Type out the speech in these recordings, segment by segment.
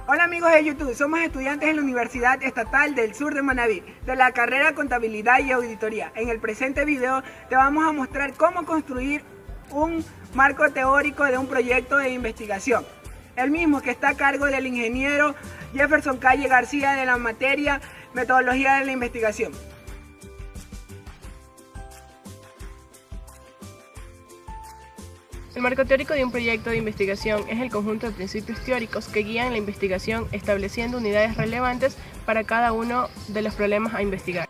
Hola amigos de YouTube, somos estudiantes en la Universidad Estatal del Sur de Manabí, de la carrera Contabilidad y Auditoría. En el presente video te vamos a mostrar cómo construir un marco teórico de un proyecto de investigación. El mismo que está a cargo del ingeniero Jefferson Calle García de la materia Metodología de la Investigación. El marco teórico de un proyecto de investigación es el conjunto de principios teóricos que guían la investigación estableciendo unidades relevantes para cada uno de los problemas a investigar.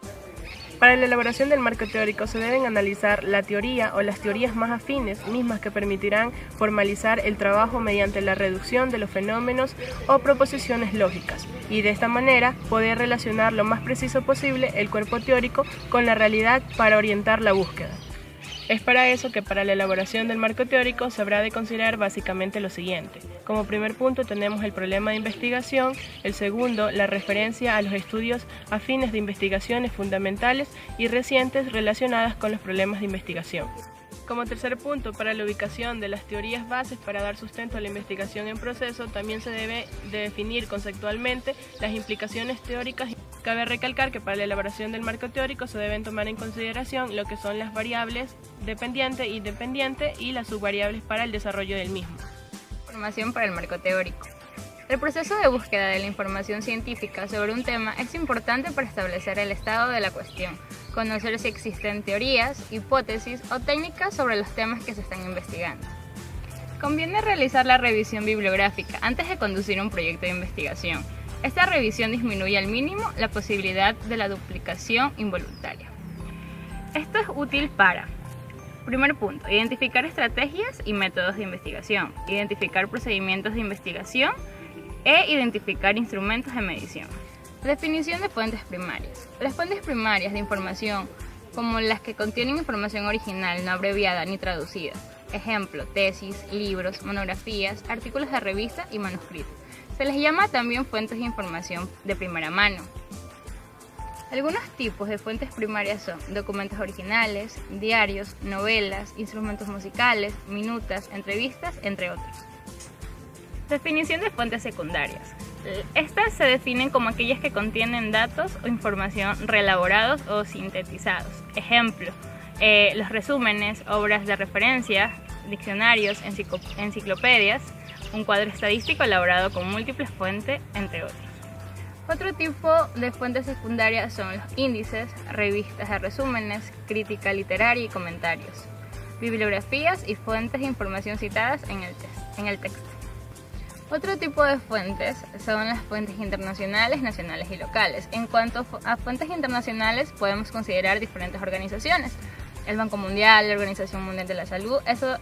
Para la elaboración del marco teórico se deben analizar la teoría o las teorías más afines, mismas que permitirán formalizar el trabajo mediante la reducción de los fenómenos o proposiciones lógicas, y de esta manera poder relacionar lo más preciso posible el cuerpo teórico con la realidad para orientar la búsqueda. Es para eso que para la elaboración del marco teórico se habrá de considerar básicamente lo siguiente. Como primer punto tenemos el problema de investigación, el segundo, la referencia a los estudios afines de investigaciones fundamentales y recientes relacionadas con los problemas de investigación. Como tercer punto, para la ubicación de las teorías bases para dar sustento a la investigación en proceso, también se debe de definir conceptualmente las implicaciones teóricas. Cabe recalcar que para la elaboración del marco teórico se deben tomar en consideración lo que son las variables dependiente e independiente y las subvariables para el desarrollo del mismo. Información para el marco teórico. El proceso de búsqueda de la información científica sobre un tema es importante para establecer el estado de la cuestión, conocer si existen teorías, hipótesis o técnicas sobre los temas que se están investigando. Conviene realizar la revisión bibliográfica antes de conducir un proyecto de investigación. Esta revisión disminuye al mínimo la posibilidad de la duplicación involuntaria. Esto es útil para: primer punto, identificar estrategias y métodos de investigación, identificar procedimientos de investigación e identificar instrumentos de medición. Definición de fuentes primarias. Las fuentes primarias de información, como las que contienen información original no abreviada ni traducida, ejemplo, tesis, libros, monografías, artículos de revista y manuscritos. Se les llama también fuentes de información de primera mano. Algunos tipos de fuentes primarias son documentos originales, diarios, novelas, instrumentos musicales, minutas, entrevistas, entre otros. Definición de fuentes secundarias. Estas se definen como aquellas que contienen datos o información reelaborados o sintetizados. Ejemplo, los resúmenes, obras de referencia, diccionarios, enciclopedias, un cuadro estadístico elaborado con múltiples fuentes, entre otros. Otro tipo de fuentes secundarias son los índices, revistas de resúmenes, crítica literaria y comentarios, bibliografías y fuentes de información citadas en el texto. Otro tipo de fuentes son las fuentes internacionales, nacionales y locales. En cuanto a fuentes internacionales, podemos considerar diferentes organizaciones. El Banco Mundial, la Organización Mundial de la Salud, eso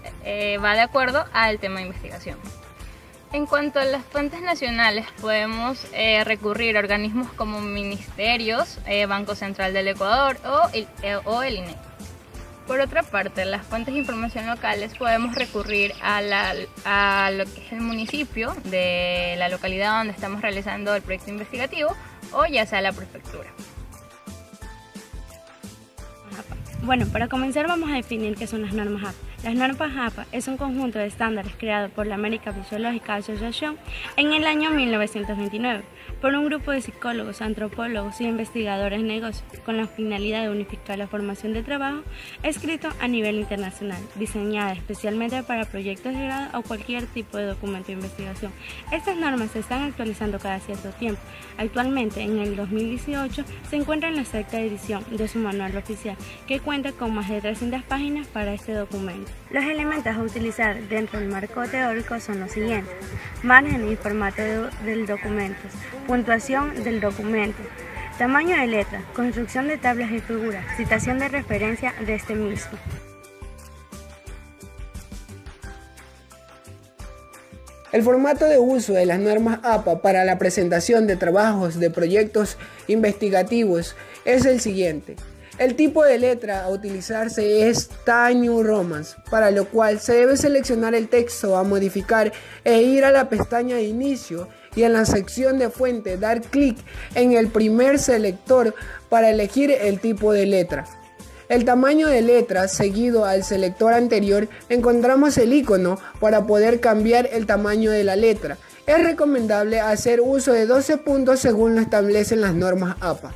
va de acuerdo al tema de investigación. En cuanto a las fuentes nacionales, podemos recurrir a organismos como ministerios, Banco Central del Ecuador o el INE. Por otra parte, las fuentes de información locales podemos recurrir a lo que es el municipio de la localidad donde estamos realizando el proyecto investigativo o ya sea la prefectura. Bueno, para comenzar vamos a definir qué son las normas APA. Las normas APA es un conjunto de estándares creado por la American Physiological Association en el año 1929 por un grupo de psicólogos, antropólogos y investigadores de negocios con la finalidad de unificar la formación de trabajo escrito a nivel internacional, diseñada especialmente para proyectos de grado o cualquier tipo de documento de investigación. Estas normas se están actualizando cada cierto tiempo. Actualmente, en el 2018, se encuentra en la sexta edición de su manual oficial, que cuenta con más de 300 páginas para este documento. Los elementos a utilizar dentro del marco teórico son los siguientes: margen y formato del documento, puntuación del documento, tamaño de letra, construcción de tablas y figuras, citación de referencia de este mismo. El formato de uso de las normas APA para la presentación de trabajos de proyectos investigativos es el siguiente. El tipo de letra a utilizarse es Times New Roman, para lo cual se debe seleccionar el texto a modificar e ir a la pestaña de inicio y en la sección de fuente dar clic en el primer selector para elegir el tipo de letra. El tamaño de letra seguido al selector anterior encontramos el icono para poder cambiar el tamaño de la letra Es recomendable hacer uso de 12 puntos según lo establecen las normas APA.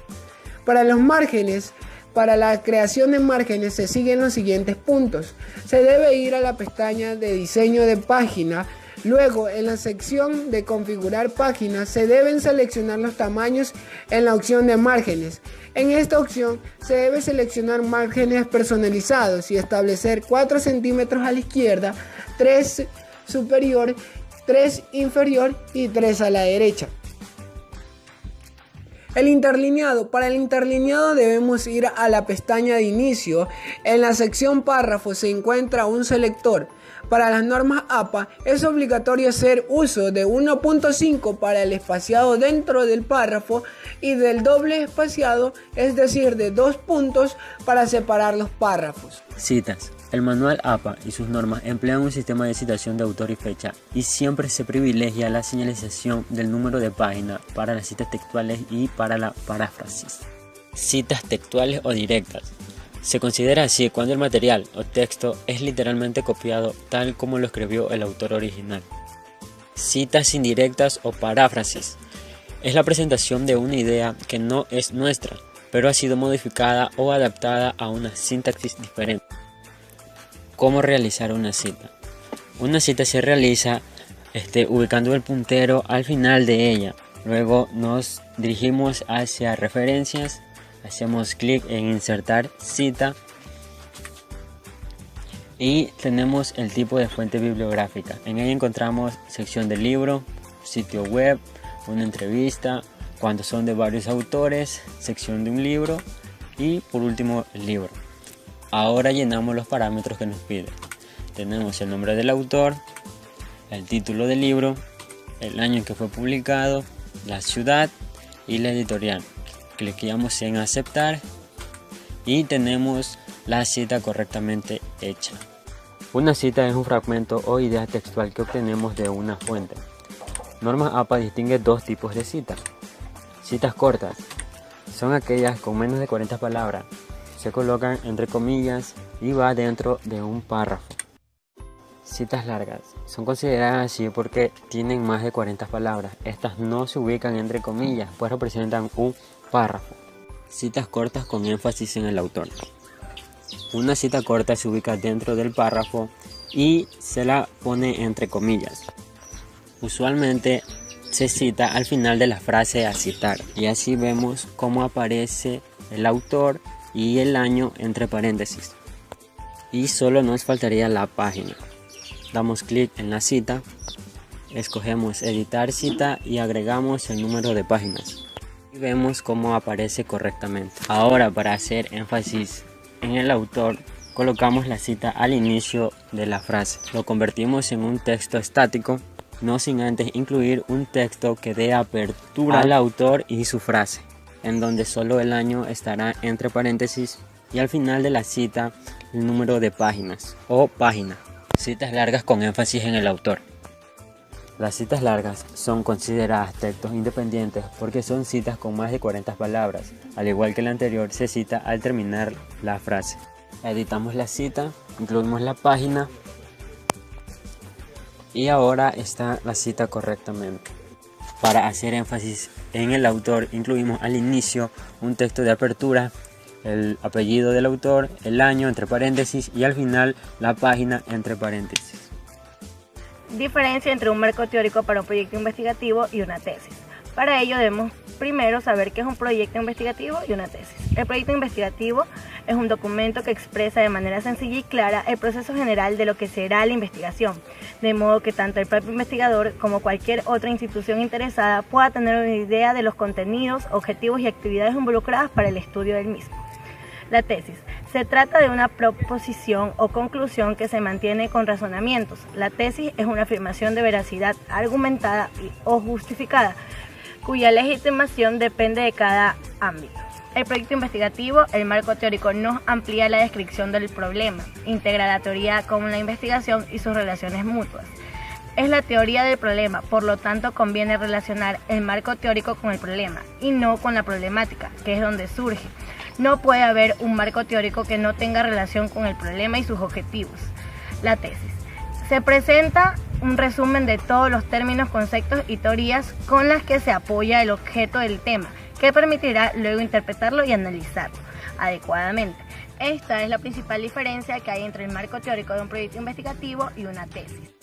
Para los márgenes, para la creación de márgenes se siguen los siguientes puntos. Se debe ir a la pestaña de diseño de página. Luego, en la sección de configurar páginas, se deben seleccionar los tamaños en la opción de márgenes. En esta opción se debe seleccionar márgenes personalizados y establecer 4 centímetros a la izquierda, 3 superior, 3 inferior y 3 a la derecha. El interlineado. Para el interlineado debemos ir a la pestaña de inicio. En la sección párrafo se encuentra un selector. Para las normas APA es obligatorio hacer uso de 1.5 para el espaciado dentro del párrafo y del doble espaciado, es decir, de 2 puntos para separar los párrafos. Citas. El manual APA y sus normas emplean un sistema de citación de autor y fecha y siempre se privilegia la señalización del número de página para las citas textuales y para la paráfrasis. Citas textuales o directas. Se considera así cuando el material o texto es literalmente copiado tal como lo escribió el autor original. Citas indirectas o paráfrasis. Es la presentación de una idea que no es nuestra, pero ha sido modificada o adaptada a una sintaxis diferente. ¿Cómo realizar una cita? Una cita se realiza ubicando el puntero al final de ella. Luego nos dirigimos hacia referencias, hacemos clic en insertar cita y tenemos el tipo de fuente bibliográfica. En ella encontramos sección del libro, sitio web, una entrevista, cuando son de varios autores, sección de un libro y por último el libro. Ahora llenamos los parámetros que nos pide. Tenemos el nombre del autor, el título del libro, el año en que fue publicado, la ciudad y la editorial. Cliqueamos en aceptar y tenemos la cita correctamente hecha. Una cita es un fragmento o idea textual que obtenemos de una fuente. Normas APA distingue dos tipos de citas. Citas cortas son aquellas con menos de 40 palabras. Se colocan entre comillas y va dentro de un párrafo. Citas largas son consideradas así porque tienen más de 40 palabras. Estas no se ubican entre comillas, pues representan un párrafo. Citas cortas con énfasis en el autor. Una cita corta se ubica dentro del párrafo y se la pone entre comillas. Usualmente se cita al final de la frase a citar y así vemos cómo aparece el autor y el año entre paréntesis. Y solo nos faltaría la página. Damos clic en la cita, escogemos editar cita y agregamos el número de páginas. Y vemos cómo aparece correctamente. Ahora, para hacer énfasis en el autor, colocamos la cita al inicio de la frase. Lo convertimos en un texto estático, no sin antes incluir un texto que dé apertura al autor y su frase, en donde solo el año estará entre paréntesis y al final de la cita el número de páginas o página. Citas largas con énfasis en el autor. Las citas largas son consideradas textos independientes porque son citas con más de 40 palabras. Al igual que la anterior, se cita al terminar la frase. Editamos la cita, incluimos la página y ahora está la cita correctamente. Para hacer énfasis en el autor, incluimos al inicio un texto de apertura, el apellido del autor, el año entre paréntesis y al final la página entre paréntesis. Diferencia entre un marco teórico para un proyecto investigativo y una tesis. Para ello debemos primero saber qué es un proyecto investigativo y una tesis. El proyecto investigativo es un documento que expresa de manera sencilla y clara el proceso general de lo que será la investigación, de modo que tanto el propio investigador como cualquier otra institución interesada pueda tener una idea de los contenidos, objetivos y actividades involucradas para el estudio del mismo. La tesis. Se trata de una proposición o conclusión que se mantiene con razonamientos. La tesis es una afirmación de veracidad argumentada o justificada, cuya legitimación depende de cada ámbito. El proyecto investigativo, el marco teórico, nos amplía la descripción del problema, integra la teoría con la investigación y sus relaciones mutuas. Es la teoría del problema, por lo tanto conviene relacionar el marco teórico con el problema y no con la problemática, que es donde surge. No puede haber un marco teórico que no tenga relación con el problema y sus objetivos. La tesis. Se presenta un resumen de todos los términos, conceptos y teorías con las que se apoya el objeto del tema, que permitirá luego interpretarlo y analizarlo adecuadamente. Esta es la principal diferencia que hay entre el marco teórico de un proyecto investigativo y una tesis.